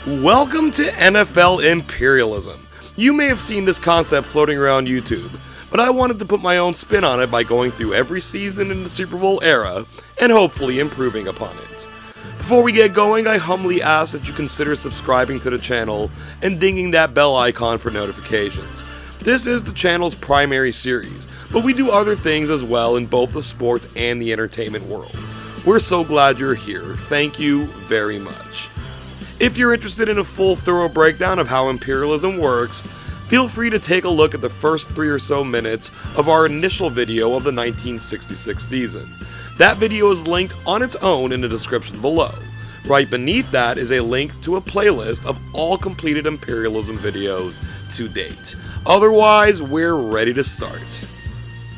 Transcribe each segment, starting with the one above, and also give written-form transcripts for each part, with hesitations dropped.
Welcome to NFL Imperialism. You may have seen this concept floating around YouTube, but I wanted to put my own spin on it by going through every season in the Super Bowl era and hopefully improving upon it. Before we get going, I humbly ask that you consider subscribing to the channel and dinging that bell icon for notifications. This is the channel's primary series, but we do other things as well in both the sports and the entertainment world. We're so glad you're here. Thank you very much. If you're interested in a full thorough breakdown of how imperialism works, feel free to take a look at the first 3 or so minutes of our initial video of the 1966 season. That video is linked on its own in the description below. Right beneath that is a link to a playlist of all completed imperialism videos to date. Otherwise, we're ready to start.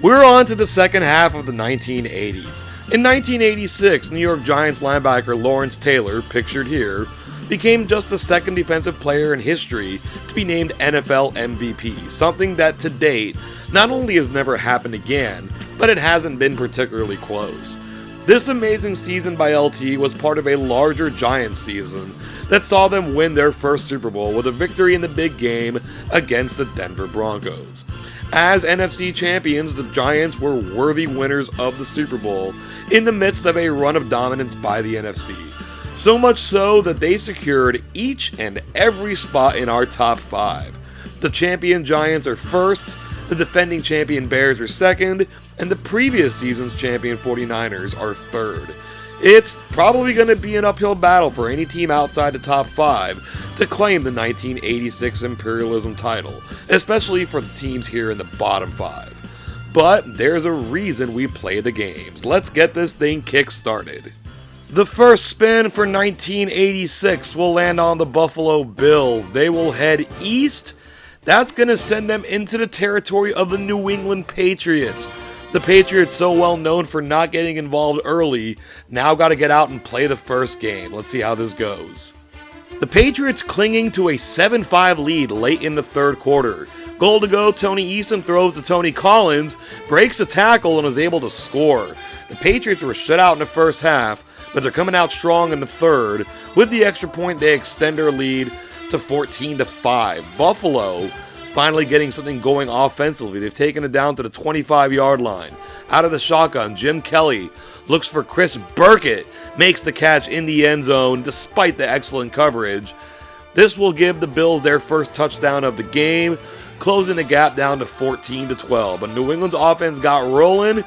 We're on to the second half of the 1980s. In 1986, New York Giants linebacker Lawrence Taylor, pictured here, became just the second defensive player in history to be named NFL MVP, something that to date not only has never happened again, but it hasn't been particularly close. This amazing season by LT was part of a larger Giants season that saw them win their first Super Bowl with a victory in the big game against the Denver Broncos. As NFC champions, the Giants were worthy winners of the Super Bowl in the midst of a run of dominance by the NFC. So much so that they secured each and every spot in our top 5. The champion Giants are first, the defending champion Bears are second, and the previous season's champion 49ers are third. It's probably going to be an uphill battle for any team outside the top 5 to claim the 1986 Imperialism title, especially for the teams here in the bottom 5. But there's a reason we play the games. Let's get this thing kick-started. The first spin for 1986 will land on the Buffalo Bills. They will head east. That's going to send them into the territory of the New England Patriots. The Patriots, so well known for not getting involved early, now got to get out and play the first game. Let's see how this goes. The Patriots clinging to a 7-5 lead late in the third quarter. Goal to go, Tony Eason throws to Tony Collins, breaks a tackle and is able to score. The Patriots were shut out in the first half, but they're coming out strong in the third. With the extra point, they extend their lead to 14-5. Buffalo finally getting something going offensively. They've taken it down to the 25-yard line. Out of the shotgun, Jim Kelly looks for Chris Burkett, makes the catch in the end zone despite the excellent coverage. This will give the Bills their first touchdown of the game, closing the gap down to 14-12. But New England's offense got rolling.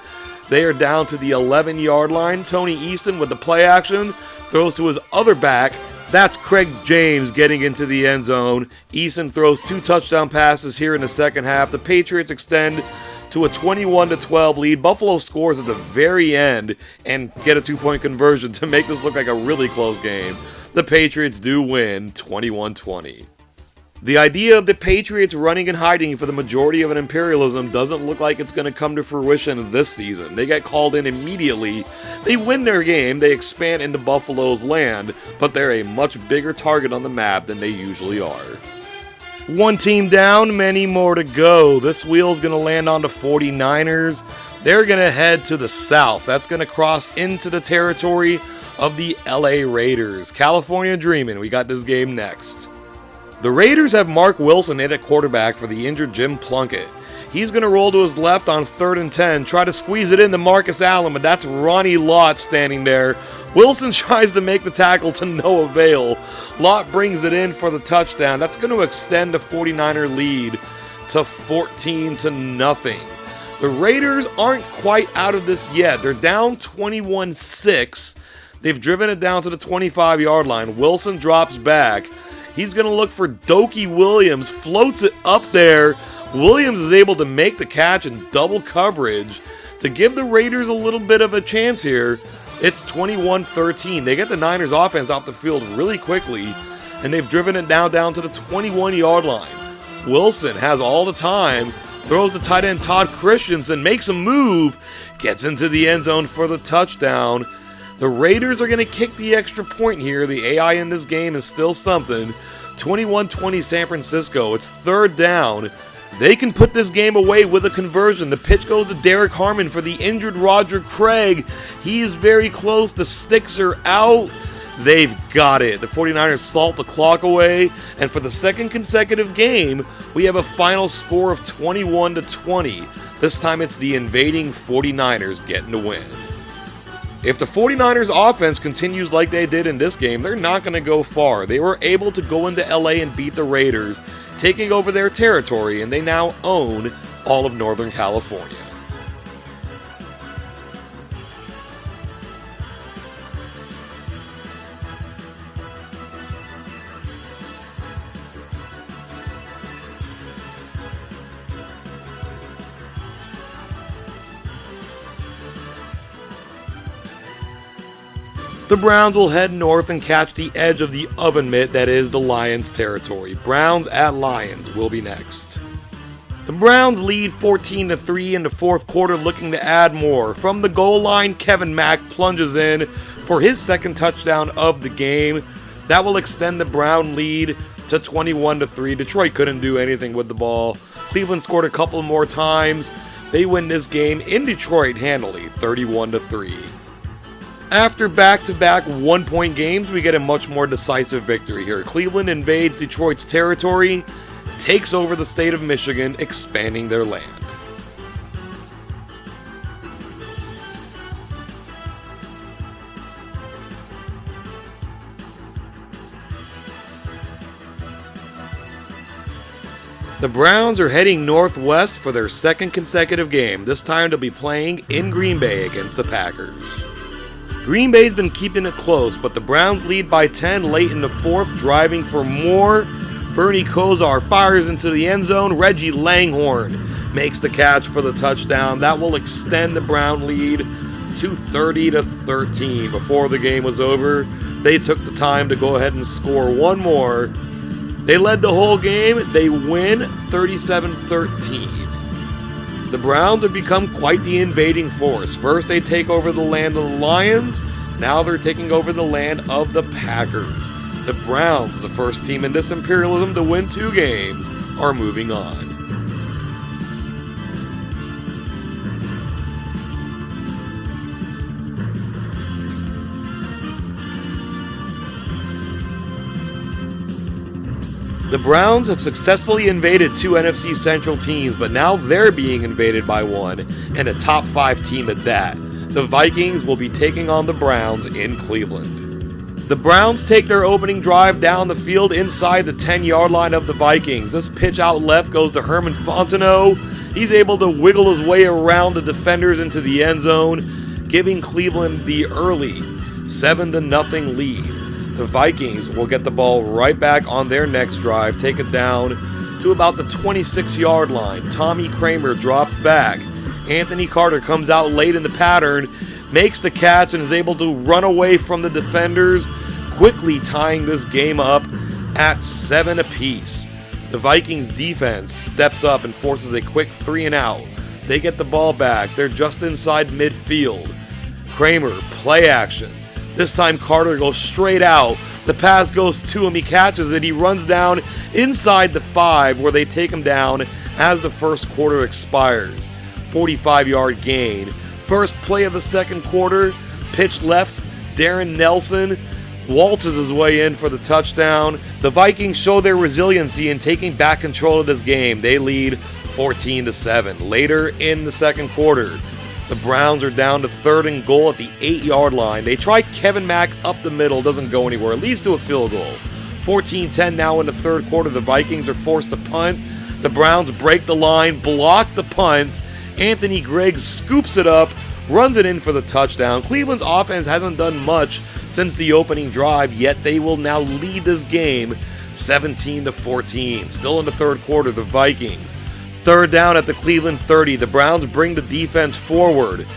They are down to the 11-yard line. Tony Eason with the play action throws to his other back. That's Craig James getting into the end zone. Eason throws 2 touchdown passes here in the second half. The Patriots extend to a 21-12 lead. Buffalo scores at the very end and get a 2-point conversion to make this look like a really close game. The Patriots do win 21-20. The idea of the Patriots running and hiding for the majority of an imperialism doesn't look like it's going to come to fruition this season. They get called in immediately. They win their game, they expand into Buffalo's land, but they're a much bigger target on the map than they usually are. One team down, many more to go. This wheel's going to land on the 49ers. They're going to head to the south. That's going to cross into the territory of the LA Raiders. California dreaming. We got this game next. The Raiders have Mark Wilson in at quarterback for the injured Jim Plunkett. He's going to roll to his left on 3rd and 10, try to squeeze it into Marcus Allen, but that's Ronnie Lott standing there. Wilson tries to make the tackle to no avail. Lott brings it in for the touchdown. That's going to extend the 49er lead to 14-0. The Raiders aren't quite out of this yet. They're down 21-6. They've driven it down to the 25-yard line. Wilson drops back. He's going to look for Dokie Williams, floats it up there. Williams is able to make the catch in double coverage to give the Raiders a little bit of a chance here. It's 21-13. They get the Niners offense off the field really quickly, and they've driven it down to the 21-yard line. Wilson has all the time, throws the tight end Todd Christensen, makes a move, gets into the end zone for the touchdown. The Raiders are going to kick the extra point here. The AI in this game is still something. 21-20 San Francisco. It's 3rd down. They can put this game away with a conversion. The pitch goes to Derek Harmon for the injured Roger Craig. He is very close. The sticks are out. They've got it. The 49ers salt the clock away, and for the second consecutive game, we have a final score of 21-20. This time it's the invading 49ers getting the win. If the 49ers offense continues like they did in this game, they're not going to go far. They were able to go into LA and beat the Raiders, taking over their territory, and they now own all of Northern California. The Browns will head north and catch the edge of the oven mitt that is the Lions' territory. Browns at Lions will be next. The Browns lead 14-3 in the fourth quarter, looking to add more. From the goal line, Kevin Mack plunges in for his second touchdown of the game. That will extend the Brown lead to 21-3. Detroit couldn't do anything with the ball. Cleveland scored a couple more times. They win this game in Detroit handily, 31-3. After back-to-back one-point games, we get a much more decisive victory here. Cleveland invades Detroit's territory, takes over the state of Michigan, expanding their land. The Browns are heading northwest for their second consecutive game. This time they'll be playing in Green Bay against the Packers. Green Bay's been keeping it close, but the Browns lead by 10 late in the fourth, driving for more. Bernie Kosar fires into the end zone. Reggie Langhorne makes the catch for the touchdown. That will extend the Brown lead to 30-13. Before the game was over, they took the time to go ahead and score one more. They led the whole game. They win 37-13. The Browns have become quite the invading force. First they take over the land of the Lions, now they're taking over the land of the Packers. The Browns, the first team in this imperialism to win 2 games, are moving on. The Browns have successfully invaded 2 NFC Central teams, but now they're being invaded by one, and a top 5 team at that. The Vikings will be taking on the Browns in Cleveland. The Browns take their opening drive down the field inside the 10-yard line of the Vikings. This pitch out left goes to Herman Fontenot. He's able to wiggle his way around the defenders into the end zone, giving Cleveland the early 7-0 lead. The Vikings will get the ball right back on their next drive, take it down to about the 26-yard line. Tommy Kramer drops back. Anthony Carter comes out late in the pattern, makes the catch, and is able to run away from the defenders, quickly tying this game up at 7 apiece. The Vikings defense steps up and forces a quick 3-and-out. They get the ball back. They're just inside midfield. Kramer, play action. This time Carter goes straight out. The pass goes to him. He catches it. He runs down inside the 5 where they take him down as the first quarter expires. 45-yard gain. First play of the second quarter. Pitch left. Darren Nelson waltzes his way in for the touchdown. The Vikings show their resiliency in taking back control of this game. They lead 14-7. Later in the second quarter, the Browns are down to 3rd and goal at the 8-yard line. They try Kevin Mack up the middle, doesn't go anywhere, leads to a field goal. 14-10 now in the third quarter. The Vikings are forced to punt. The Browns break the line, block the punt. Anthony Griggs scoops it up, runs it in for the touchdown. Cleveland's offense hasn't done much since the opening drive, yet they will now lead this game 17-14. Still in the third quarter, the Vikings. Third down at the Cleveland 30. The Browns bring the defense forward.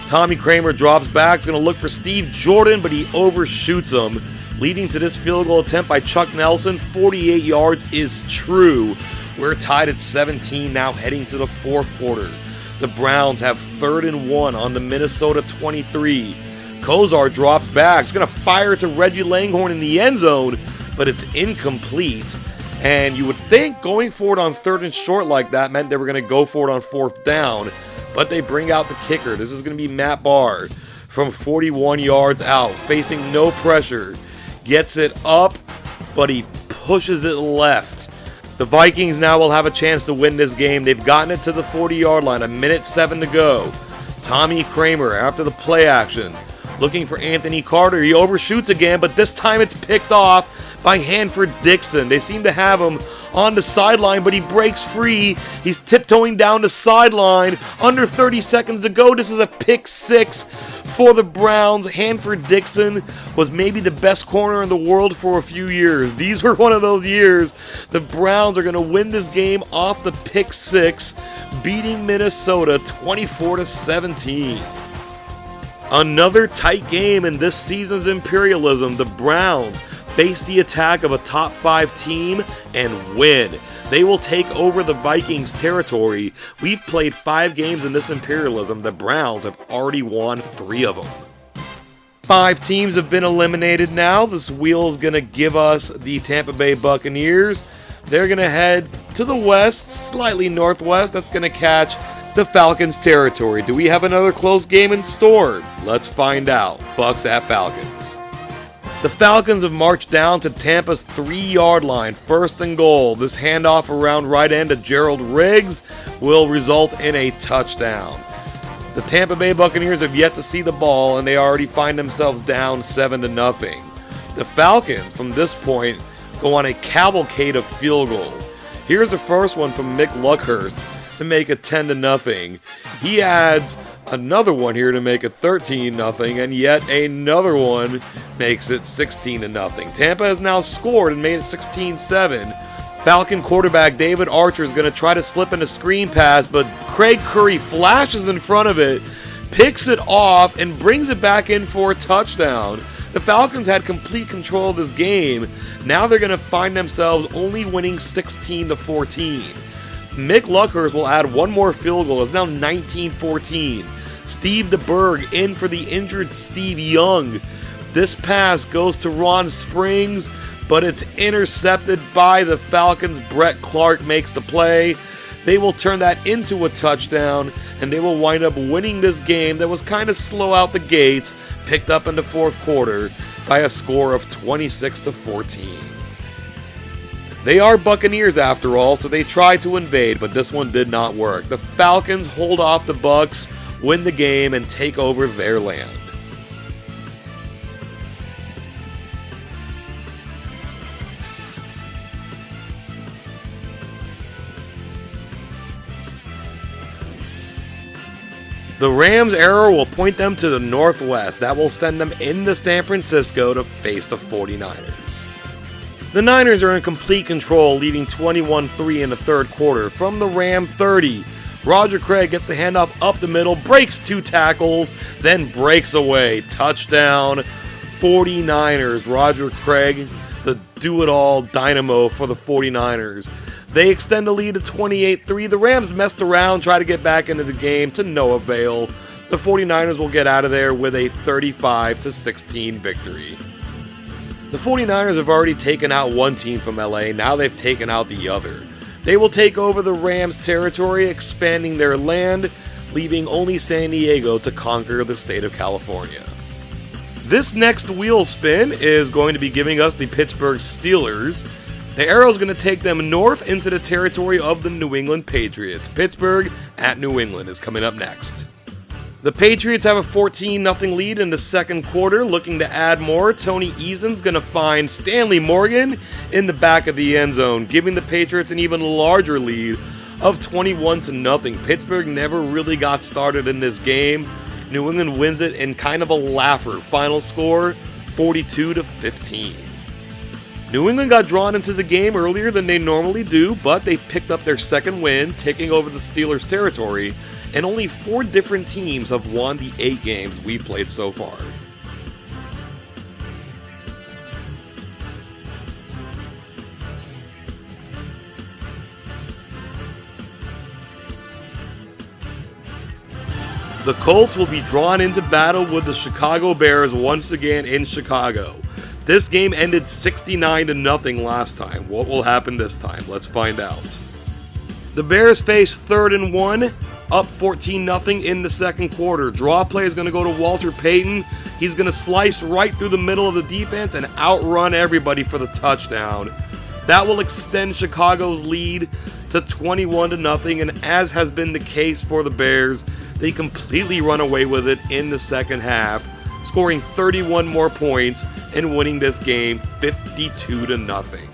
Tommy Kramer drops back. He's going to look for Steve Jordan, but he overshoots him, leading to this field goal attempt by Chuck Nelson. 48 yards is true. We're tied at 17 now, heading to the fourth quarter. The Browns have 3rd and 1 on the Minnesota 23. Kosar drops back. He's going to fire to Reggie Langhorne in the end zone, but it's incomplete. And you would think going for it on 3rd and short like that meant they were going to go for it on 4th down, but they bring out the kicker. This is going to be Matt Barr. from 41 yards out, facing no pressure. Gets it up, but he pushes it left. The Vikings now will have a chance to win this game. They've gotten it to the 40-yard line, 1:07 to go. Tommy Kramer, after the play action, looking for Anthony Carter. He overshoots again, but this time it's picked off by Hanford Dixon. They seem to have him on the sideline, but he breaks free. He's tiptoeing down the sideline. Under 30 seconds to go. This is a pick six for the Browns. Hanford Dixon was maybe the best corner in the world for a few years. These were one of those years. The Browns are going to win this game off the pick six, beating Minnesota 24-17. Another tight game in this season's Imperialism. The Browns face the attack of a top 5 team and win. They will take over the Vikings territory. We've played 5 games in this Imperialism. The Browns have already won 3 of them. 5 teams have been eliminated now. This wheel is going to give us the Tampa Bay Buccaneers. They're going to head to the west, slightly northwest. That's going to catch the Falcons territory. Do we have another close game in store? Let's find out. Bucks at Falcons. The Falcons have marched down to Tampa's 3-yard line, 1st and goal. This handoff around right end to Gerald Riggs will result in a touchdown. The Tampa Bay Buccaneers have yet to see the ball, and they already find themselves down 7-0. The Falcons, from this point, go on a cavalcade of field goals. Here's the first one from Mick Luckhurst to make it 10-0. He adds another one here to make it 13-0, and yet another one makes it 16-0. Tampa has now scored and made it 16-7. Falcon quarterback David Archer is going to try to slip in a screen pass, but Craig Curry flashes in front of it, picks it off, and brings it back in for a touchdown. The Falcons had complete control of this game. Now they're going to find themselves only winning 16-14. Mick Luckhurst will add one more field goal. It's now 19-14. Steve DeBerg in for the injured Steve Young. This pass goes to Ron Springs, but it's intercepted by the Falcons. Brett Clark makes the play. They will turn that into a touchdown, and they will wind up winning this game that was kind of slow out the gates, picked up in the 4th quarter by a score of 26-14. They are Buccaneers after all, so they tried to invade, but this one did not work. The Falcons hold off the Bucs, win the game, and take over their land. The Rams' arrow will point them to the northwest. That will send them into San Francisco to face the 49ers. The Niners are in complete control, leading 21-3 in the 3rd quarter. From the Ram 30, Roger Craig gets the handoff up the middle, breaks 2 tackles, then breaks away. Touchdown, 49ers. Roger Craig, the do-it-all dynamo for the 49ers. They extend the lead to 28-3. The Rams messed around, try to get back into the game to no avail. The 49ers will get out of there with a 35-16 victory. The 49ers have already taken out one team from LA, now they've taken out the other. They will take over the Rams' territory, expanding their land, leaving only San Diego to conquer the state of California. This next wheel spin is going to be giving us the Pittsburgh Steelers. The arrow is going to take them north into the territory of the New England Patriots. Pittsburgh at New England is coming up next. The Patriots have a 14-0 lead in the 2nd quarter. Looking to add more, Tony Eason's going to find Stanley Morgan in the back of the end zone, giving the Patriots an even larger lead of 21-0. Pittsburgh never really got started in this game. New England wins it in kind of a laugher. Final score, 42-15. New England got drawn into the game earlier than they normally do, but they've picked up their 2nd win, taking over the Steelers' territory, and only 4 different teams have won the 8 games we've played so far. The Colts will be drawn into battle with the Chicago Bears once again in Chicago. This game ended 69-0 last time. What will happen this time? Let's find out. The Bears face 3rd and 1 up 14-0 in the second quarter. Draw play is going to go to Walter Payton. He's going to slice right through the middle of the defense and outrun everybody for the touchdown. That will extend Chicago's lead to 21-0, and as has been the case for the Bears, they completely run away with it in the second half, scoring 31 more points and winning this game 52-0.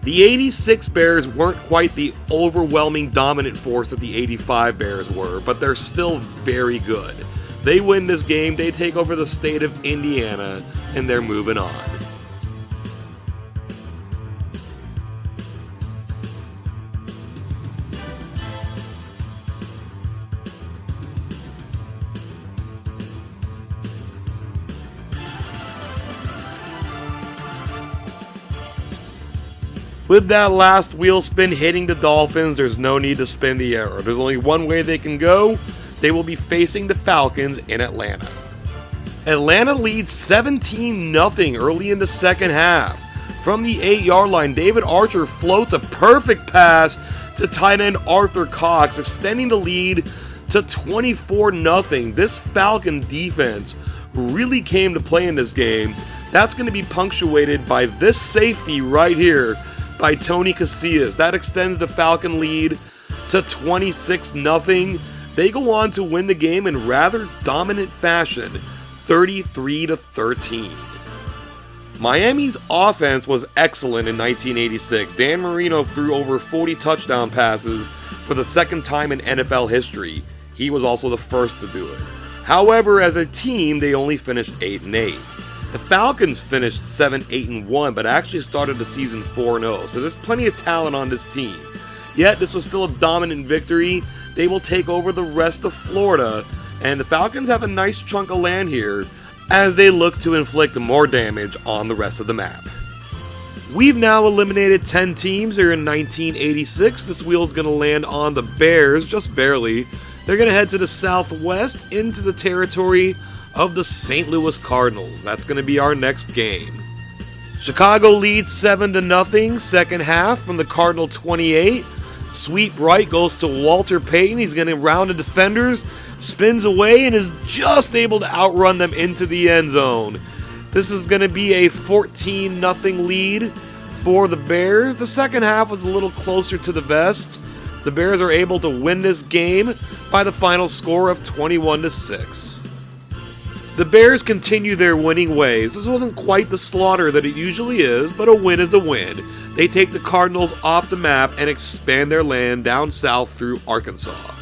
The 86 Bears weren't quite the overwhelming dominant force that the 85 Bears were, but they're still very good. They win this game, they take over the state of Indiana, and they're moving on. With that last wheel spin hitting the Dolphins, there's no need to spin the arrow. There's only one way they can go. They will be facing the Falcons in Atlanta. Atlanta leads 17-0 early in the second half. From the 8-yard line, David Archer floats a perfect pass to tight end Arthur Cox, extending the lead to 24-0. This Falcon defense really came to play in this game. That's going to be punctuated by this safety right here by Tony Casillas. That extends the Falcon lead to 26-0. They go on to win the game in rather dominant fashion, 33-13. Miami's offense was excellent in 1986. Dan Marino threw over 40 touchdown passes for the second time in NFL history. He was also the first to do it. However, as a team, they only finished 8-8. The Falcons finished 7-8-1, but actually started the season 4-0, so there's plenty of talent on this team. Yet, this was still a dominant victory. They will take over the rest of Florida, and the Falcons have a nice chunk of land here as they look to inflict more damage on the rest of the map. We've now eliminated 10 teams here in 1986. This wheel is going to land on the Bears, just barely. They're going to head to the southwest into the territory of the St. Louis Cardinals. That's going to be our next game. Chicago leads 7-0 second half from the Cardinal 28. Sweep right goes to Walter Payton. He's going to round the defenders, spins away, and is just able to outrun them into the end zone. This is going to be a 14-0 lead for the Bears. The second half was a little closer to the vest. The Bears are able to win this game by the final score of 21-6. The Bears continue their winning ways. This wasn't quite the slaughter that it usually is, but a win is a win. They take the Cardinals off the map and expand their land down south through Arkansas.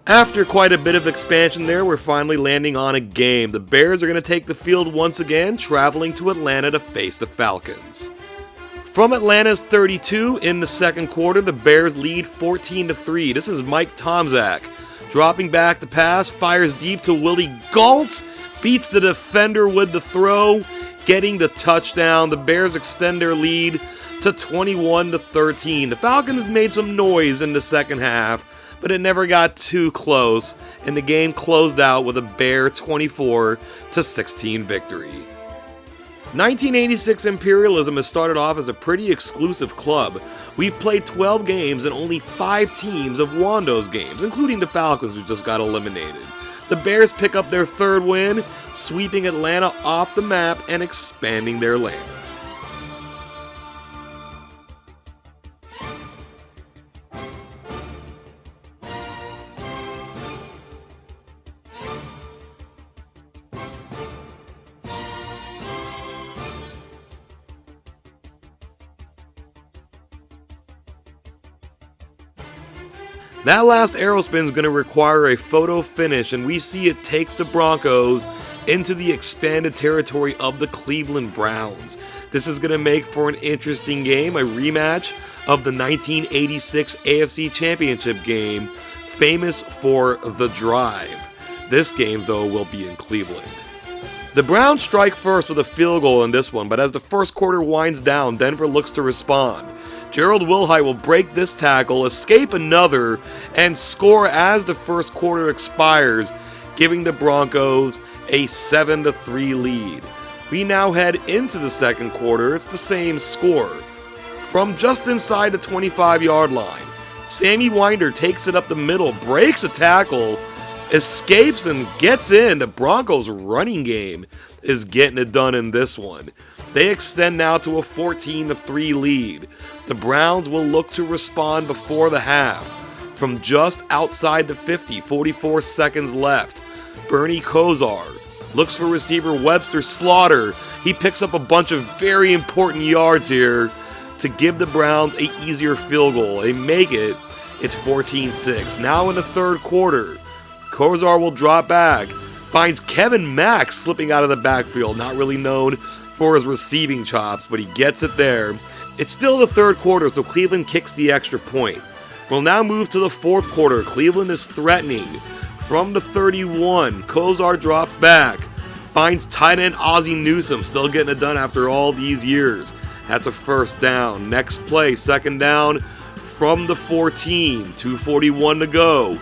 After quite a bit of expansion there, we're finally landing on a game. The Bears are going to take the field once again, traveling to Atlanta to face the Falcons. From Atlanta's 32 in the second quarter, the Bears lead 14-3. This is Mike Tomczak. Dropping back the pass, fires deep to Willie Gault, beats the defender with the throw, getting the touchdown. The Bears extend their lead to 21-13. The Falcons made some noise in the second half, but it never got too close, and the game closed out with a Bear 24-16 victory. 1986 Imperialism has started off as a pretty exclusive club. We've played 12 games and only 5 teams have won those games, including the Falcons who just got eliminated. The Bears pick up their third win, sweeping Atlanta off the map and expanding their land. That last arrow spin is going to require a photo finish, and we see it takes the Broncos into the expanded territory of the Cleveland Browns. This is going to make for an interesting game, a rematch of the 1986 AFC Championship game, famous for the drive. This game, though, will be in Cleveland. The Browns strike first with a field goal in this one, but as the first quarter winds down, Denver looks to respond. Gerald Wilhite will break this tackle, escape another, and score as the first quarter expires, giving the Broncos a 7-3 lead. We now head into the second quarter. It's the same score. From just inside the 25-yard line, Sammy Winder takes it up the middle, breaks a tackle, escapes and gets in. The Broncos' running game is getting it done in this one. They extend now to a 14-3 lead. The Browns will look to respond before the half. From just outside the 50, 44 seconds left, Bernie Kosar looks for receiver Webster Slaughter. He picks up a bunch of very important yards here to give the Browns an easier field goal. They make it. It's 14-6. Now in the third quarter, Kosar will drop back, finds Kevin Mack slipping out of the backfield, not really known for his receiving chops, but he gets it there. It's still the third quarter, so Cleveland kicks the extra point. We'll now move to the fourth quarter. Cleveland is threatening. From the 31, Kosar drops back, finds tight end Ozzie Newsome, still getting it done after all these years. That's a first down. Next play, second down from the 14, 2:41 to go.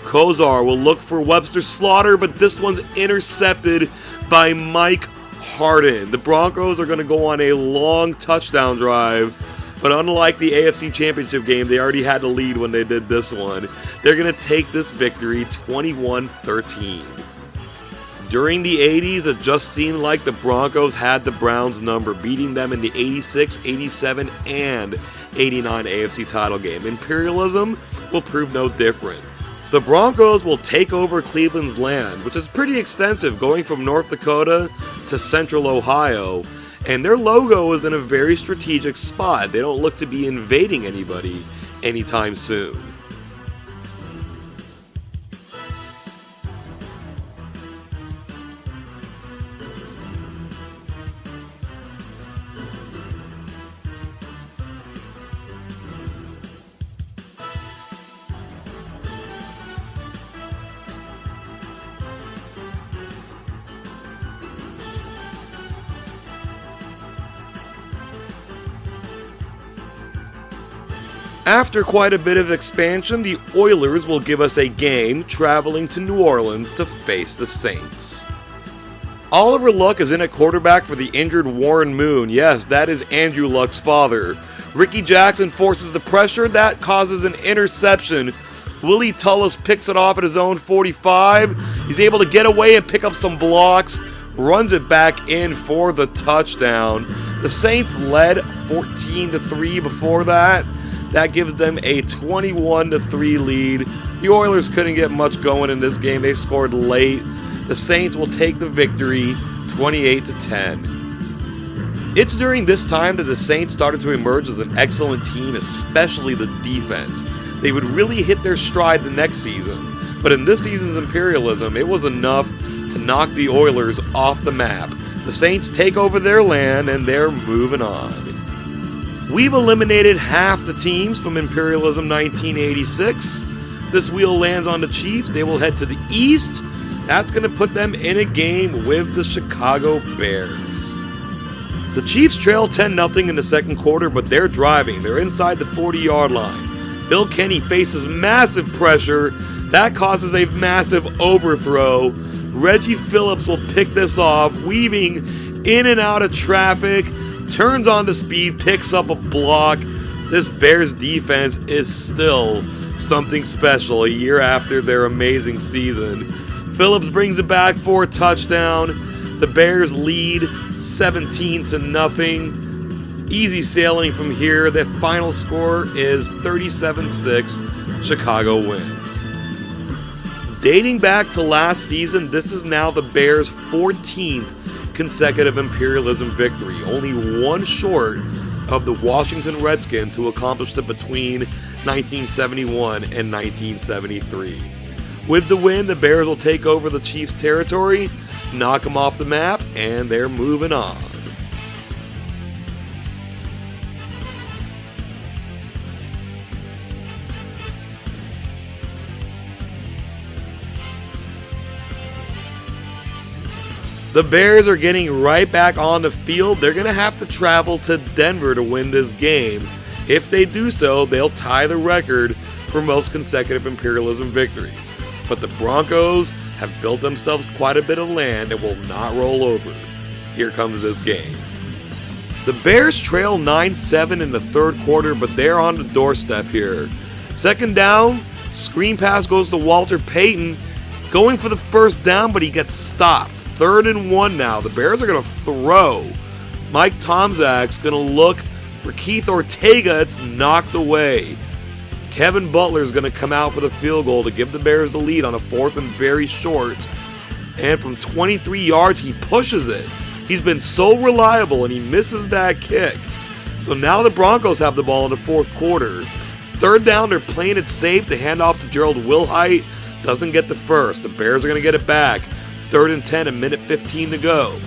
Kosar will look for Webster Slaughter, but this one's intercepted by Mike Harden. The Broncos are going to go on a long touchdown drive, but unlike the AFC Championship game, they already had the lead when they did this one. They're going to take this victory 21-13. During the 80s, it just seemed like the Broncos had the Browns number, beating them in the 86, 87, and 89 AFC title game. Imperialism will prove no different. The Broncos will take over Cleveland's land, which is pretty extensive, going from North Dakota to central Ohio, and their logo is in a very strategic spot. They don't look to be invading anybody anytime soon. After quite a bit of expansion, the Oilers will give us a game traveling to New Orleans to face the Saints. Oliver Luck is in at quarterback for the injured Warren Moon. Yes, that is Andrew Luck's father. Ricky Jackson forces the pressure. That causes an interception. Willie Tullis picks it off at his own 45. He's able to get away and pick up some blocks. Runs it back in for the touchdown. The Saints led 14-3 before that. That gives them a 21-3 lead. The Oilers couldn't get much going in this game. They scored late. The Saints will take the victory 28-10. It's during this time that the Saints started to emerge as an excellent team, especially the defense. They would really hit their stride the next season. But in this season's Imperialism, it was enough to knock the Oilers off the map. The Saints take over their land and they're moving on. We've eliminated half the teams from Imperialism 1986. This wheel lands on the Chiefs. They will head to the East. That's going to put them in a game with the Chicago Bears. The Chiefs trail 10-0 in the second quarter, but they're driving. They're inside the 40-yard line. Bill Kenny faces massive pressure. That causes a massive overthrow. Reggie Phillips will pick this off, weaving in and out of traffic. Turns on the speed, picks up a block. This Bears defense is still something special a year after their amazing season. Phillips brings it back for a touchdown. The Bears lead 17-0. Easy sailing from here. The final score is 37-6. Chicago wins. Dating back to last season, this is now the Bears' 14th consecutive Imperialism victory, only one short of the Washington Redskins, who accomplished it between 1971, and 1973. With the win, the Bears will take over the Chiefs' territory, knock them off the map, and they're moving on. The Bears are getting right back on the field. They're going to have to travel to Denver to win this game. If they do so, they'll tie the record for most consecutive Imperialism victories. But the Broncos have built themselves quite a bit of land and will not roll over. Here comes this game. The Bears trail 9-7 in the third quarter, but they're on the doorstep here. Second down, screen pass goes to Walter Payton, going for the first down, but he gets stopped. 3rd and 1 now. The Bears are going to throw. Mike Tomczak's going to look for Keith Ortega. It's knocked away. Kevin Butler's going to come out for the field goal to give the Bears the lead on a 4th and very short. And from 23 yards, he pushes it. He's been so reliable, and he misses that kick. So now the Broncos have the ball in the fourth quarter. 3rd down, they're playing it safe. They hand off to Gerald Wilhite. Doesn't get the first. The Bears are going to get it back. 3rd and 10, a minute 15 to go.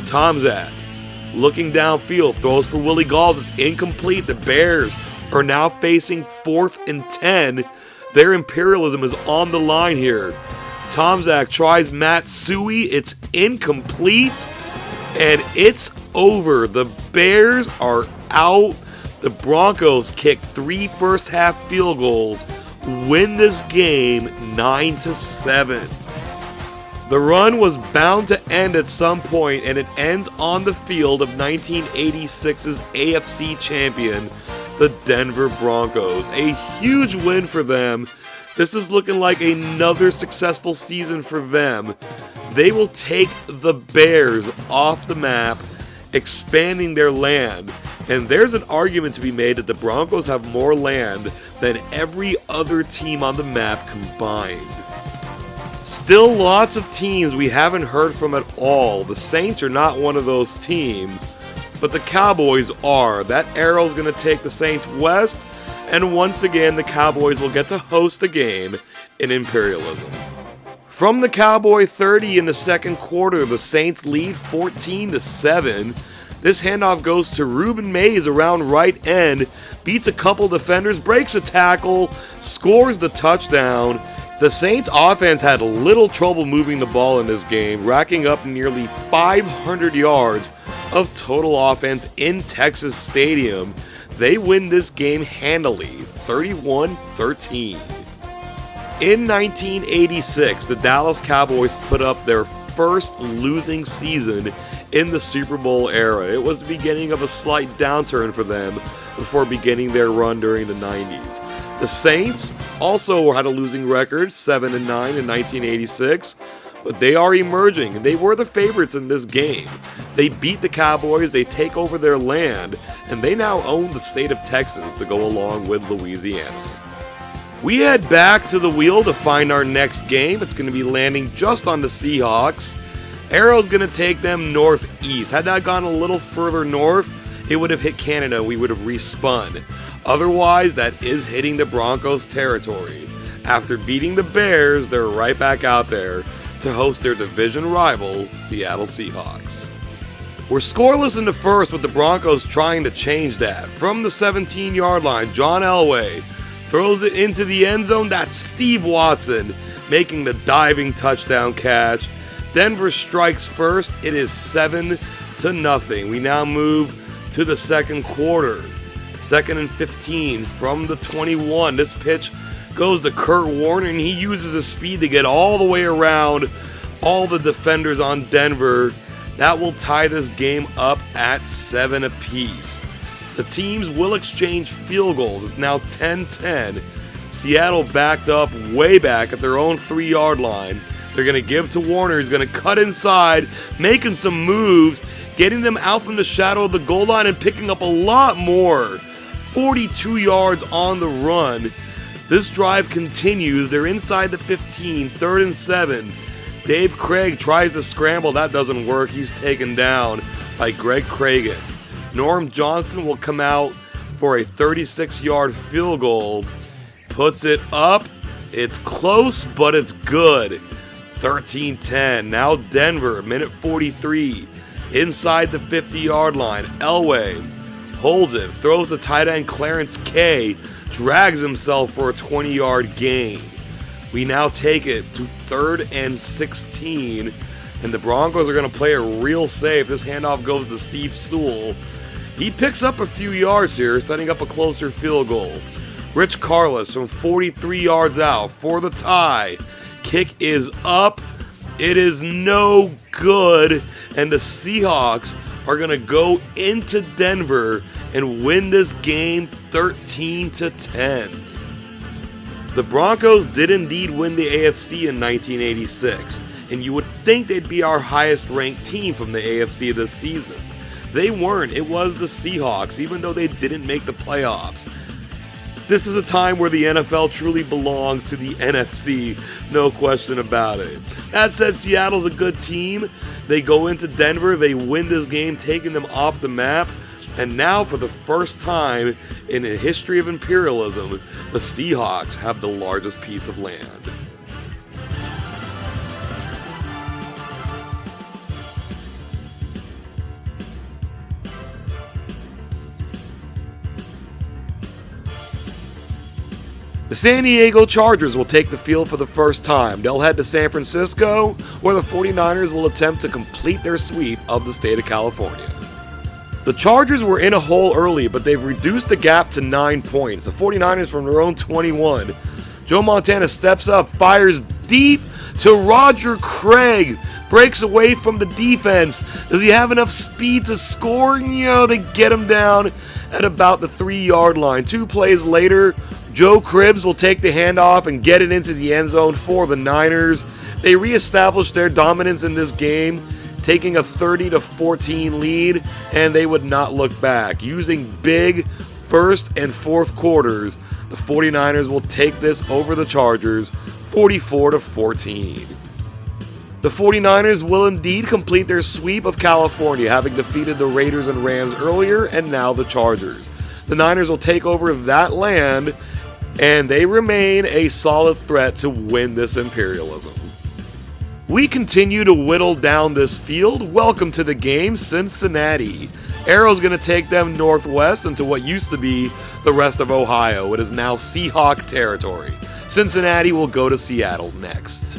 Tomczak looking downfield, throws for Willie Galls. It's incomplete. The Bears are now facing 4th and 10. Their Imperialism is on the line here. Tomczak tries Matt Suey. It's incomplete. And it's over. The Bears are out. The Broncos kick 3 first-half field goals, win this game 9-7. The run was bound to end at some point, and it ends on the field of 1986's AFC champion, the Denver Broncos. A huge win for them. This is looking like another successful season for them. They will take the Bears off the map, expanding their land. And there's an argument to be made that the Broncos have more land than every other team on the map combined. Still lots of teams we haven't heard from at all. The Saints are not one of those teams, but the Cowboys are. That arrow's going to take the Saints west, and once again the Cowboys will get to host a game in Imperialism. From the Cowboy 30 in the second quarter, the Saints lead 14-7. This handoff goes to Ruben Mays around right end, beats a couple defenders, breaks a tackle, scores the touchdown. The Saints offense had little trouble moving the ball in this game, racking up nearly 500 yards of total offense in Texas Stadium. They win this game handily, 31-13. In 1986, the Dallas Cowboys put up their first losing season in the Super Bowl era. It was the beginning of a slight downturn for them before beginning their run during the 90s. The Saints also had a losing record, 7-9 in 1986, but they are emerging, and they were the favorites in this game. They beat the Cowboys, they take over their land, and they now own the state of Texas to go along with Louisiana. We head back to the wheel to find our next game. It's going to be landing just on the Seahawks. Arrow's going to take them northeast. Had that gone a little further north, it would have hit Canada. We would have respun. Otherwise, that is hitting the Broncos' territory. After beating the Bears, they're right back out there to host their division rival, Seattle Seahawks. We're scoreless in the first, with the Broncos trying to change that. From the 17-yard line, John Elway throws it into the end zone. That's Steve Watson making the diving touchdown catch. Denver strikes first. It is 7-0. We now move to the second quarter. 2nd and 15 from the 21. This pitch goes to Kurt Warner, and he uses his speed to get all the way around all the defenders on Denver. That will tie this game up at 7 apiece. The teams will exchange field goals. It's now 10-10. Seattle backed up way back at their own 3-yard line. They're going to give to Warner. He's going to cut inside, making some moves, getting them out from the shadow of the goal line and picking up a lot more. 42 yards on the run. This drive continues. They're inside the 15, 3rd and 7. Dave Craig tries to scramble. That doesn't work. He's taken down by Greg Cragen. Norm Johnson will come out for a 36-yard field goal. Puts it up. It's close, but it's good. 13-10. Now Denver, minute 43. Inside the 50-yard line. Elway holds it. Throws the tight end Clarence K. Drags himself for a 20-yard gain. We now take it to 3rd and 16. And the Broncos are going to play it real safe. This handoff goes to Steve Sewell. He picks up a few yards here, setting up a closer field goal. Rich Carlos from 43 yards out for the tie. Kick is up. It is no good. And the Seahawks are going to go into Denver and win this game 13-10. The Broncos did indeed win the AFC in 1986, and you would think they'd be our highest ranked team from the AFC this season. They weren't. It was the Seahawks, even though they didn't make the playoffs. This is a time where the NFL truly belonged to the NFC, no question about it. That said, Seattle's a good team. They go into Denver, they win this game, taking them off the map. And now, for the first time in the history of imperialism, the Seahawks have the largest piece of land. The San Diego Chargers will take the field for the first time. They'll head to San Francisco, where the 49ers will attempt to complete their sweep of the state of California. The Chargers were in a hole early, but they've reduced the gap to 9 points. The 49ers from their own 21. Joe Montana steps up, fires deep to Roger Craig. Breaks away from the defense. Does he have enough speed to score? They get him down at about the 3-yard line. 2 plays later, Joe Cribbs will take the handoff and get it into the end zone for the Niners. They reestablish their dominance in this game, taking a 30-14 lead, and they would not look back. Using big first and fourth quarters, the 49ers will take this over the Chargers 44-14. The 49ers will indeed complete their sweep of California, having defeated the Raiders and Rams earlier and now the Chargers. The Niners will take over that land, and they remain a solid threat to win this imperialism. We continue to whittle down this field. Welcome to the game, Cincinnati. Arrow's going to take them northwest into what used to be the rest of Ohio. It is now Seahawk territory. Cincinnati will go to Seattle next.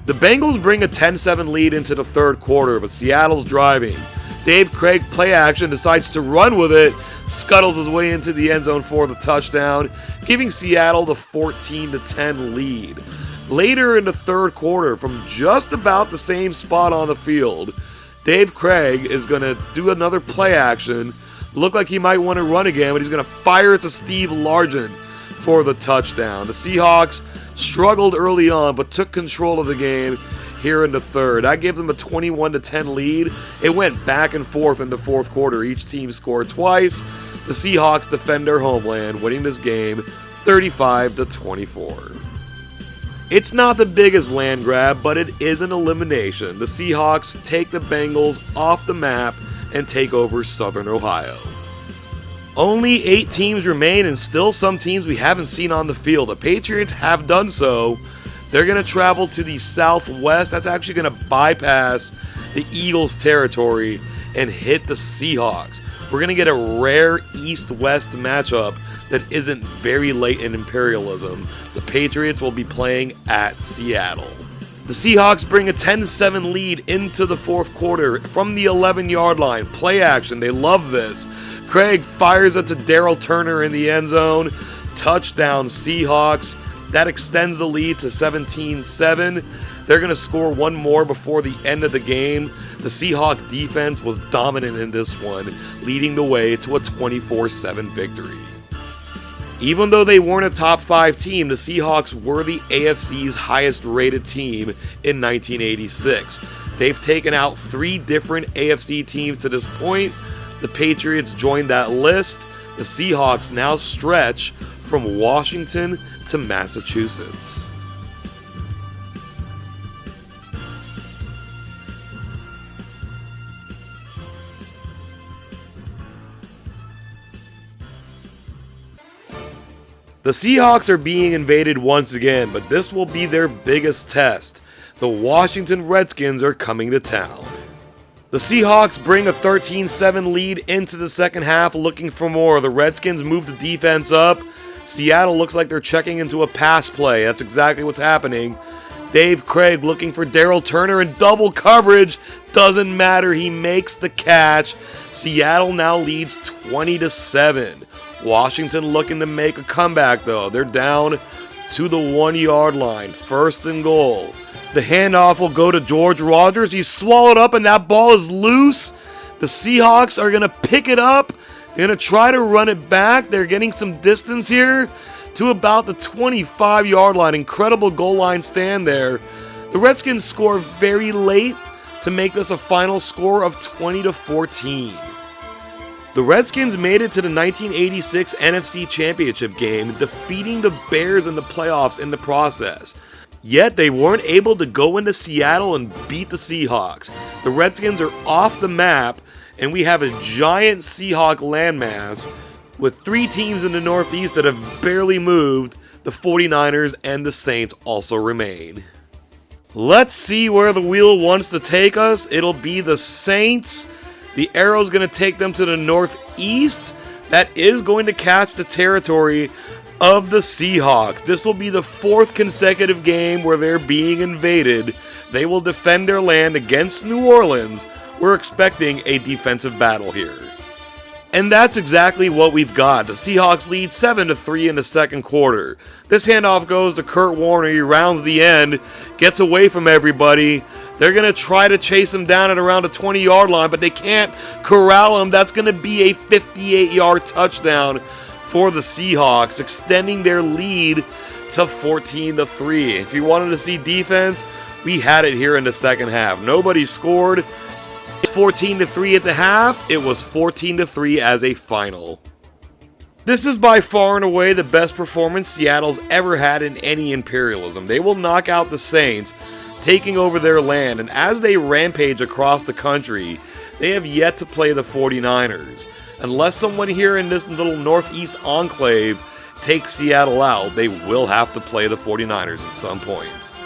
The Bengals bring a 10-7 lead into the third quarter, but Seattle's driving. Dave Craig, play action, decides to run with it, scuttles his way into the end zone for the touchdown, giving Seattle the 14-10 lead. Later in the third quarter, from just about the same spot on the field, Dave Craig is going to do another play action. Look like he might want to run again, but he's going to fire it to Steve Largent for the touchdown. The Seahawks struggled early on, but took control of the game here in the third. That gave them a 21-10 lead. It went back and forth in the fourth quarter. Each team scored twice. The Seahawks defend their homeland, winning this game 35-24. It's not the biggest land grab, but it is an elimination. The Seahawks take the Bengals off the map and take over Southern Ohio. Only 8 teams remain, and still some teams we haven't seen on the field. The Patriots have done so. They're going to travel to the southwest. That's actually going to bypass the Eagles' territory and hit the Seahawks. We're going to get a rare east-west matchup that isn't very late in imperialism. The Patriots will be playing at Seattle. The Seahawks bring a 10-7 lead into the fourth quarter from the 11-yard line. Play action, they love this. Craig fires it to Darrell Turner in the end zone. Touchdown Seahawks. That extends the lead to 17-7. They're going to score one more before the end of the game. The Seahawk defense was dominant in this one, leading the way to a 24-7 victory. Even though they weren't a top 5 team, the Seahawks were the AFC's highest rated team in 1986. They've taken out 3 different AFC teams to this point. The Patriots joined that list. The Seahawks now stretch from Washington to Massachusetts. The Seahawks are being invaded once again, but this will be their biggest test. The Washington Redskins are coming to town. The Seahawks bring a 13-7 lead into the second half, looking for more. The Redskins move the defense up. Seattle looks like they're checking into a pass play. That's exactly what's happening. Dave Craig looking for Darrell Turner in double coverage. Doesn't matter, he makes the catch. Seattle now leads 20-7. Washington looking to make a comeback though. They're down to the 1-yard line. 1st and goal. The handoff will go to George Rogers. He's swallowed up and that ball is loose. The Seahawks are going to pick it up. They're going to try to run it back. They're getting some distance here to about the 25-yard line. Incredible goal line stand there. The Redskins score very late to make this a final score of 20-14. The Redskins made it to the 1986 NFC Championship game, defeating the Bears in the playoffs in the process. Yet they weren't able to go into Seattle and beat the Seahawks. The Redskins are off the map, and we have a giant Seahawk landmass with 3 teams in the Northeast that have barely moved. The 49ers and the Saints also remain. Let's see where the wheel wants to take us. It'll be the Saints. The arrow's going to take them to the Northeast. That is going to catch the territory of the Seahawks. This will be the 4th consecutive game where they're being invaded. They will defend their land against New Orleans. We're expecting a defensive battle here. And that's exactly what we've got. The Seahawks lead 7-3 in the second quarter. This handoff goes to Kurt Warner. He rounds the end, gets away from everybody. They're going to try to chase him down at around the 20-yard line, but they can't corral him. That's going to be a 58-yard touchdown for the Seahawks, extending their lead to 14-3. If you wanted to see defense, we had it here in the second half. Nobody scored. 14-3 at the half. It was 14-3 as a final. This is by far and away the best performance Seattle's ever had in any Imperialism. They will knock out the Saints, taking over their land, and as they rampage across the country, they have yet to play the 49ers. Unless someone here in this little Northeast enclave takes Seattle out, they will have to play the 49ers at some points.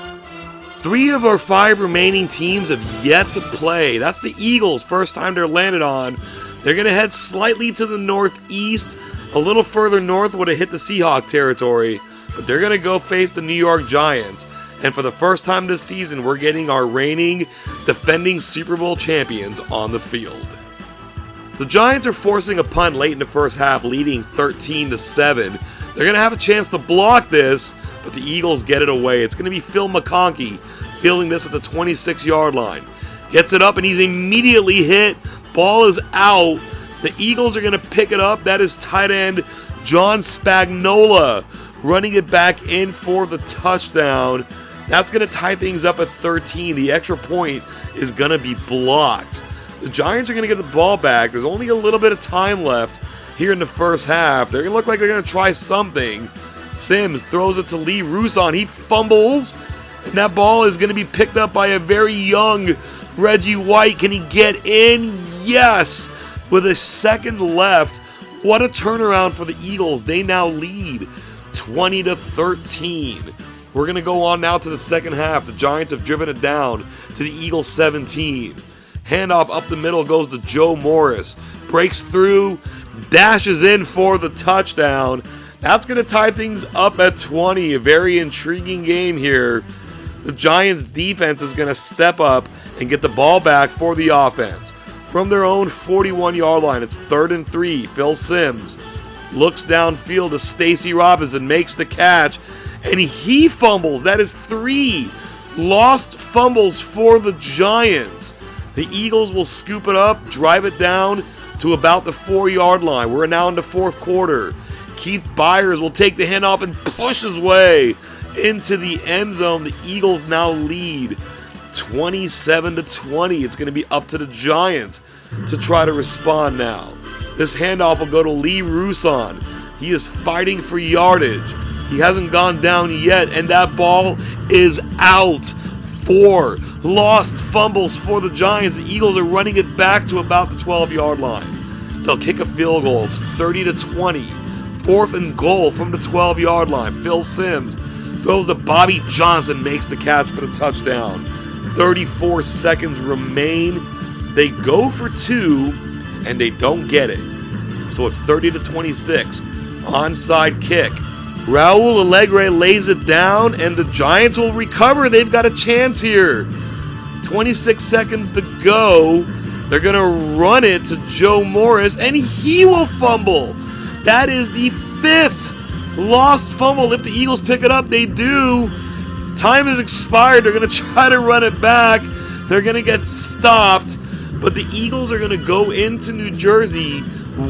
3 of our 5 remaining teams have yet to play. That's the Eagles, first time they're landed on. They're going to head slightly to the Northeast. A little further north would have hit the Seahawk territory, but they're going to go face the New York Giants. And for the first time this season, we're getting our reigning, defending Super Bowl champions on the field. The Giants are forcing a punt late in the first half, leading 13-7. They're going to have a chance to block this, but the Eagles get it away. It's going to be Phil McConkey fielding this at the 26-yard line. Gets it up and he's immediately hit. Ball is out. The Eagles are going to pick it up. That is tight end John Spagnola running it back in for the touchdown. That's going to tie things up at 13. The extra point is going to be blocked. The Giants are going to get the ball back. There's only a little bit of time left here in the first half. They're going to look like they're going to try something. Sims throws it to Lee Rousson. He fumbles, and that ball is going to be picked up by a very young Reggie White. Can he get in? Yes! With a second left. What a turnaround for the Eagles. They now lead 20-13. We're going to go on now to the second half. The Giants have driven it down to the Eagles 17. Handoff up the middle goes to Joe Morris. Breaks through, dashes in for the touchdown. That's going to tie things up at 20. A very intriguing game here. The Giants defense is going to step up and get the ball back for the offense. From their own 41-yard line, it's 3rd and 3. Phil Sims looks downfield to Stacy Robinson, makes the catch, and he fumbles. That is 3 lost fumbles for the Giants. The Eagles will scoop it up, drive it down to about the 4-yard line. We're now in the fourth quarter. Keith Byers will take the handoff and push his way into the end zone. The Eagles now lead 27-20. It's going to be up to the Giants to try to respond now. This handoff will go to Lee Rousson. He is fighting for yardage. He hasn't gone down yet, and that ball is out. 4 lost fumbles for the Giants. The Eagles are running it back to about the 12-yard line. They'll kick a field goal. It's 30-20. 4th and goal from the 12-yard line. Phil Simms throws to Bobby Johnson, makes the catch for the touchdown. 34 seconds remain. They go for 2, and they don't get it. So it's 30-26. Onside kick. Raul Alegre lays it down, and the Giants will recover. They've got a chance here. 26 seconds to go. They're going to run it to Joe Morris, and he will fumble. That is the 5th lost fumble. If the Eagles pick it up, they do. Time has expired. They're going to try to run it back. They're going to get stopped. But the Eagles are going to go into New Jersey,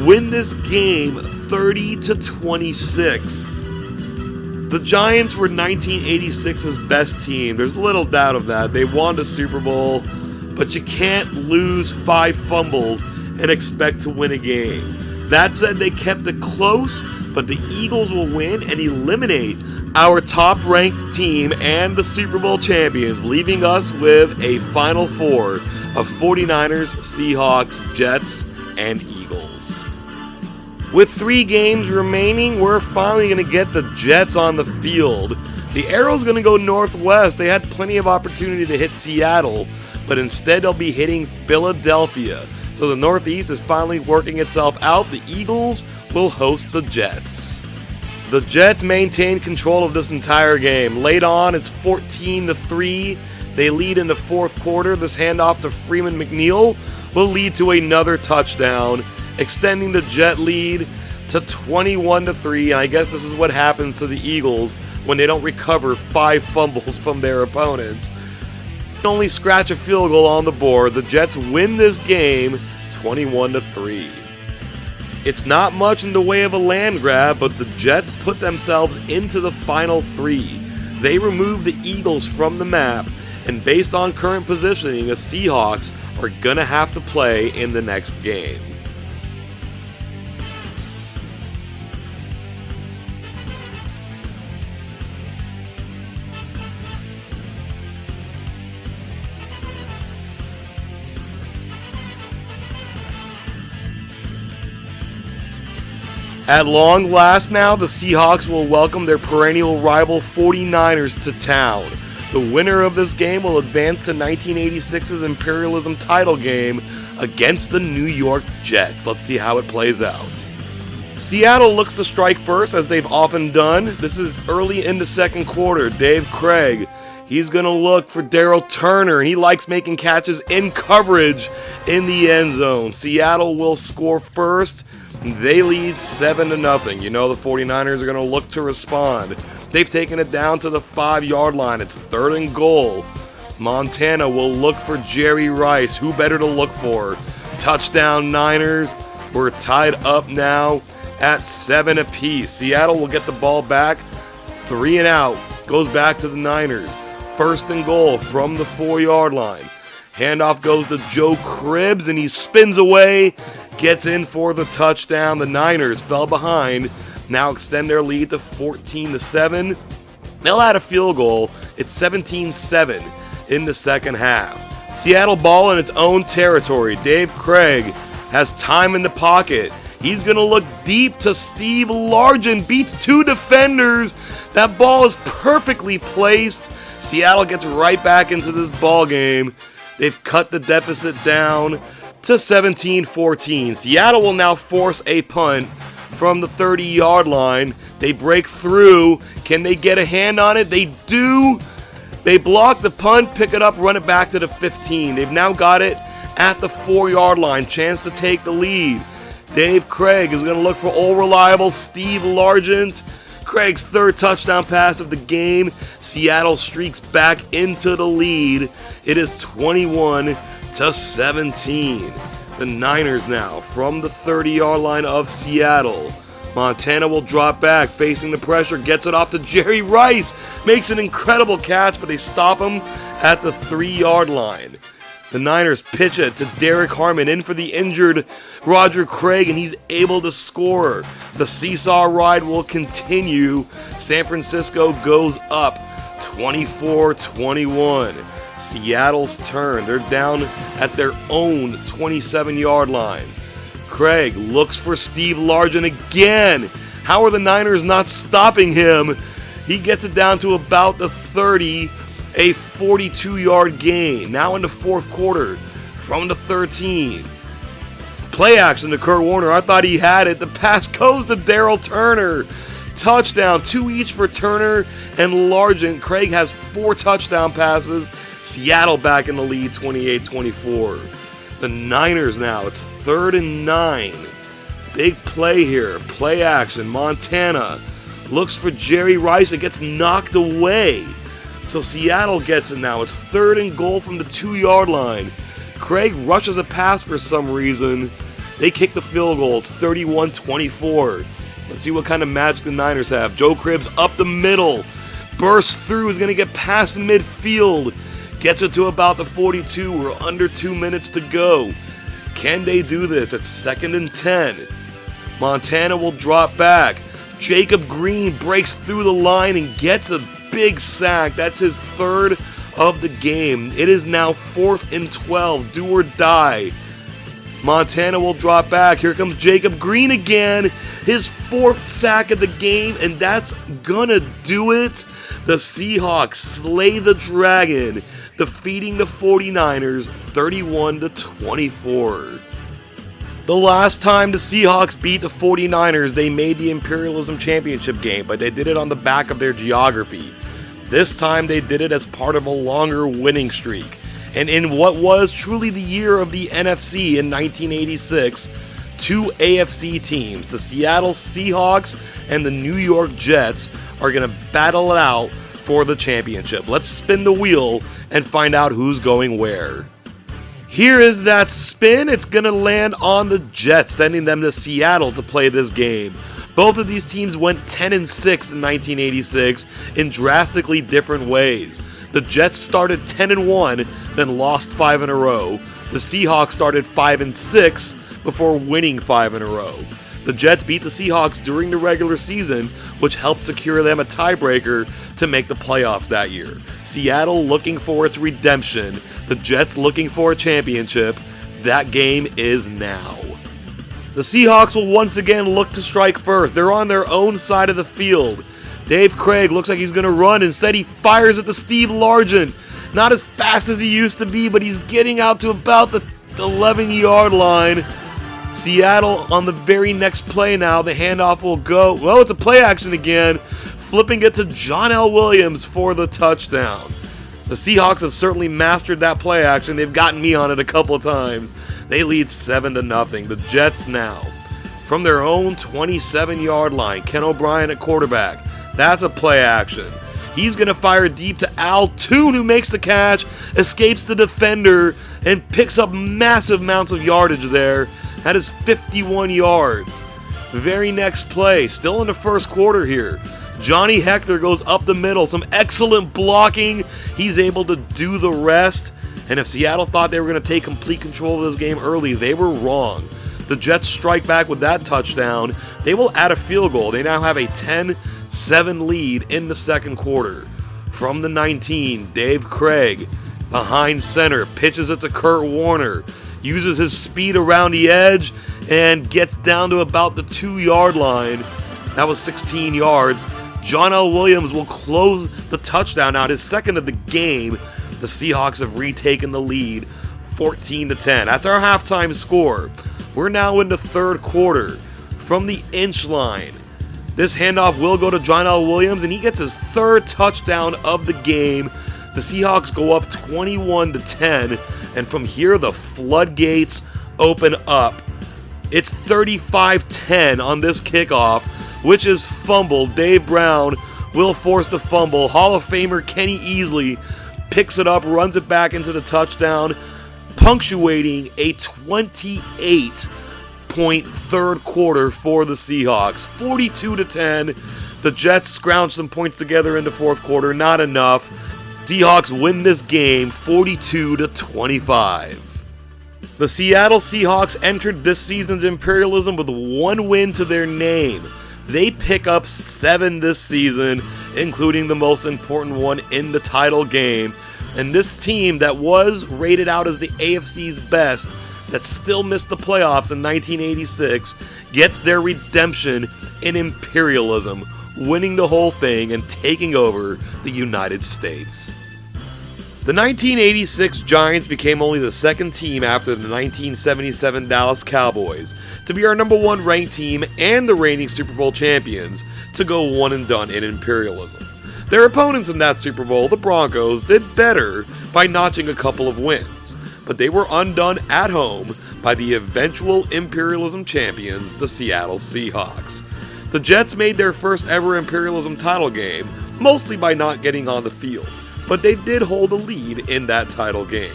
win this game 30-26. The Giants were 1986's best team. There's little doubt of that. They won the Super Bowl, but you can't lose 5 fumbles and expect to win a game. That said, they kept it close, but the Eagles will win and eliminate our top-ranked team and the Super Bowl champions, leaving us with a Final Four of 49ers, Seahawks, Jets, and Eagles. With 3 games remaining, we're finally going to get the Jets on the field. The arrow's going to go northwest. They had plenty of opportunity to hit Seattle, but instead they'll be hitting Philadelphia. So the Northeast is finally working itself out. The Eagles will host the Jets. The Jets maintain control of this entire game. Late on, it's 14-3. They lead in the 4th quarter. This handoff to Freeman McNeil will lead to another touchdown, extending the Jet lead to 21-3. And I guess this is what happens to the Eagles when they don't recover 5 fumbles from their opponents. Only scratch a field goal on the board. The Jets win this game 21-3. It's not much in the way of a land grab, but the Jets put themselves into the final 3. They remove the Eagles from the map, and based on current positioning, the Seahawks are going to have to play in the next game. At long last now, the Seahawks will welcome their perennial rival 49ers to town. The winner of this game will advance to 1986's Imperialism title game against the New York Jets. Let's see how it plays out. Seattle looks to strike first, as they've often done. This is early in the 2nd quarter. Dave Craig, he's going to look for Darryl Turner, and he likes making catches in coverage in the end zone. Seattle will score first. They lead 7-0. You know the 49ers are going to look to respond. They've taken it down to the 5-yard line. It's 3rd and goal. Montana will look for Jerry Rice. Who better to look for? Touchdown Niners. We're tied up now at 7 apiece. Seattle will get the ball back. 3 and out. Goes back to the Niners. 1st and goal from the 4-yard line. Handoff goes to Joe Cribbs, and he spins away. Gets in for the touchdown. The Niners fell behind. Now extend their lead to 14-7. They'll add a field goal. It's 17-7 in the 2nd half. Seattle ball in its own territory. Dave Craig has time in the pocket. He's going to look deep to Steve Largent. Beats 2 defenders. That ball is perfectly placed. Seattle gets right back into this ball game. They've cut the deficit down to 17-14. Seattle will now force a punt from the 30-yard line. They break through. Can they get a hand on it? They do. They block the punt, pick it up, run it back to the 15. They've now got it at the 4-yard line. Chance to take the lead. Dave Craig is going to look for all-reliable Steve Largent. Craig's 3rd touchdown pass of the game. Seattle streaks back into the lead. It is 21-17. The Niners now from the 30-yard line of Seattle. Montana will drop back, facing the pressure, gets it off to Jerry Rice, makes an incredible catch, but they stop him at the 3-yard line. The Niners pitch it to Derek Harmon, in for the injured Roger Craig, and he's able to score. The seesaw ride will continue. San Francisco goes up 24-21. Seattle's turn. They're down at their own 27-yard line. Craig looks for Steve Largent again. How are the Niners not stopping him? He gets it down to about the 30, a 42-yard gain. Now in the fourth quarter, from the 13. Play action to Kurt Warner. I thought he had it. The pass goes to Darrell Turner. Touchdown, 2 each for Turner and Largent. Craig has 4 touchdown passes. Seattle back in the lead, 28-24. The Niners now, it's 3rd and 9. Big play here, play action. Montana looks for Jerry Rice. It gets knocked away. So Seattle gets it now. It's 3rd and goal from the 2-yard line. Craig rushes a pass for some reason. They kick the field goal. It's 31-24. Let's see what kind of magic the Niners have. Joe Cribbs up the middle. Bursts through. Is going to get past midfield. Gets it to about the 42. We're under 2 minutes to go. Can they do this? It's 2nd and 10. Montana will drop back. Jacob Green breaks through the line and gets a big sack. That's his 3rd of the game. It is now 4th and 12. Do or die. Montana will drop back. Here comes Jacob Green again. His 4th sack of the game, and that's gonna do it. The Seahawks slay the Dragon, defeating the 49ers 31-24. The last time the Seahawks beat the 49ers, they made the Imperialism Championship game, but they did it on the back of their geography. This time they did it as part of a longer winning streak. And in what was truly the year of the NFC in 1986, 2 AFC teams, the Seattle Seahawks and the New York Jets, are going to battle it out for the championship. Let's spin the wheel and find out who's going where. Here is that spin. It's going to land on the Jets, sending them to Seattle to play this game. Both of these teams went 10-6 in 1986 in drastically different ways. The Jets started 10-1, then lost 5 in a row. The Seahawks started 5-6 before winning 5 in a row. The Jets beat the Seahawks during the regular season, which helped secure them a tiebreaker to make the playoffs that year. Seattle looking for its redemption. The Jets looking for a championship. That game is now. The Seahawks will once again look to strike first. They're on their own side of the field. Dave Craig looks like he's going to run. Instead, he fires at the Steve Largent. Not as fast as he used to be, but he's getting out to about the 11-yard line. Seattle on the very next play now. The handoff will go. Well, it's a play action again. Flipping it to John L. Williams for the touchdown. The Seahawks have certainly mastered that play action. They've gotten me on it a couple of times. They lead 7-0. The Jets now, from their own 27-yard line. Ken O'Brien at quarterback. That's a play action. He's going to fire deep to Al Toon, who makes the catch, escapes the defender, and picks up massive amounts of yardage there. That is 51 yards. The very next play, still in the first quarter here. Johnny Hector goes up the middle. Some excellent blocking. He's able to do the rest. And if Seattle thought they were going to take complete control of this game early, they were wrong. The Jets strike back with that touchdown. They will add a field goal. They now have a 10-7 lead in the second quarter. From the 19, Dave Craig behind center, pitches it to Kurt Warner, uses his speed around the edge, and gets down to about the 2-yard line. That was 16 yards. John L. Williams will close the touchdown out, his second of the game. The Seahawks have retaken the lead, 14-10. That's our halftime score. We're now in the third quarter. From the inch line, this handoff will go to John L. Williams, and he gets his 3rd touchdown of the game. The Seahawks go up 21-10, and from here the floodgates open up. It's 35-10 on this kickoff, which is fumbled. Dave Brown will force the fumble. Hall of Famer Kenny Easley picks it up, runs it back into the touchdown, punctuating a 28-point third quarter for the Seahawks. 42-10. The Jets scrounge some points together in the fourth quarter. Not enough. Seahawks win this game 42-25. The Seattle Seahawks entered this season's Imperialism with 1 win to their name. They pick up 7 this season, including the most important one in the title game. And this team that was rated out as the AFC's best, that still missed the playoffs in 1986, gets their redemption in Imperialism, winning the whole thing and taking over the United States. The 1986 Giants became only the second team after the 1977 Dallas Cowboys to be our number 1 ranked team and the reigning Super Bowl champions to go one and done in Imperialism. Their opponents in that Super Bowl, the Broncos, did better by notching a couple of wins, but they were undone at home by the eventual Imperialism champions, the Seattle Seahawks. The Jets made their first ever Imperialism title game, mostly by not getting on the field, but they did hold a lead in that title game.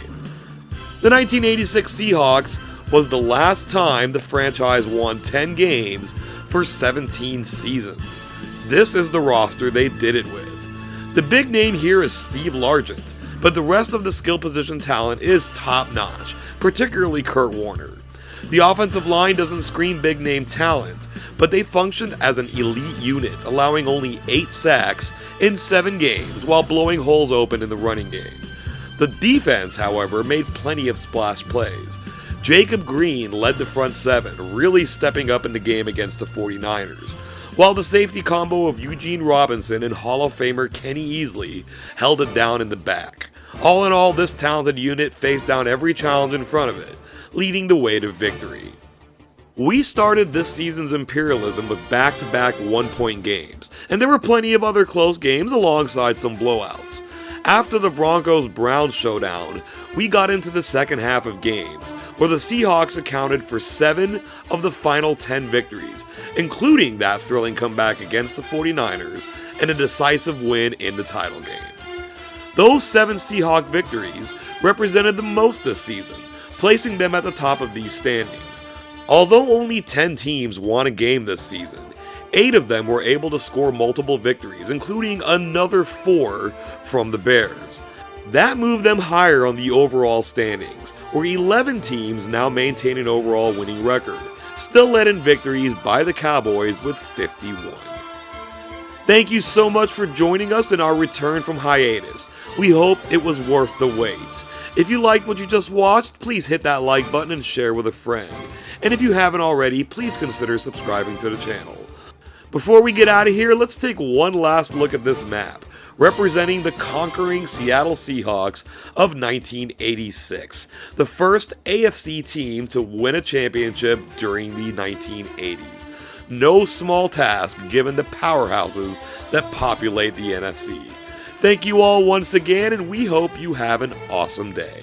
The 1986 Seahawks was the last time the franchise won 10 games for 17 seasons. This is the roster they did it with. The big name here is Steve Largent, but the rest of the skill position talent is top-notch, particularly Kurt Warner. The offensive line doesn't scream big name talent, but they functioned as an elite unit, allowing only 8 sacks in 7 games while blowing holes open in the running game. The defense, however, made plenty of splash plays. Jacob Green led the front 7, really stepping up in the game against the 49ers, while the safety combo of Eugene Robinson and Hall of Famer Kenny Easley held it down in the back. All in all, this talented unit faced down every challenge in front of it, leading the way to victory. We started this season's Imperialism with back-to-back 1-point games, and there were plenty of other close games alongside some blowouts. After the Broncos-Browns showdown, we got into the second half of games, where the Seahawks accounted for 7 of the final 10 victories, including that thrilling comeback against the 49ers and a decisive win in the title game. Those 7 Seahawk victories represented the most this season, placing them at the top of these standings. Although only 10 teams won a game this season, 8 of them were able to score multiple victories, including another 4 from the Bears. That moved them higher on the overall standings, where 11 teams now maintain an overall winning record, still led in victories by the Cowboys with 51. Thank you so much for joining us in our return from hiatus. We hope it was worth the wait. If you liked what you just watched, please hit that like button and share with a friend. And if you haven't already, please consider subscribing to the channel. Before we get out of here, let's take one last look at this map, representing the conquering Seattle Seahawks of 1986, the first AFC team to win a championship during the 1980s. No small task given the powerhouses that populate the NFC. Thank you all once again, and we hope you have an awesome day.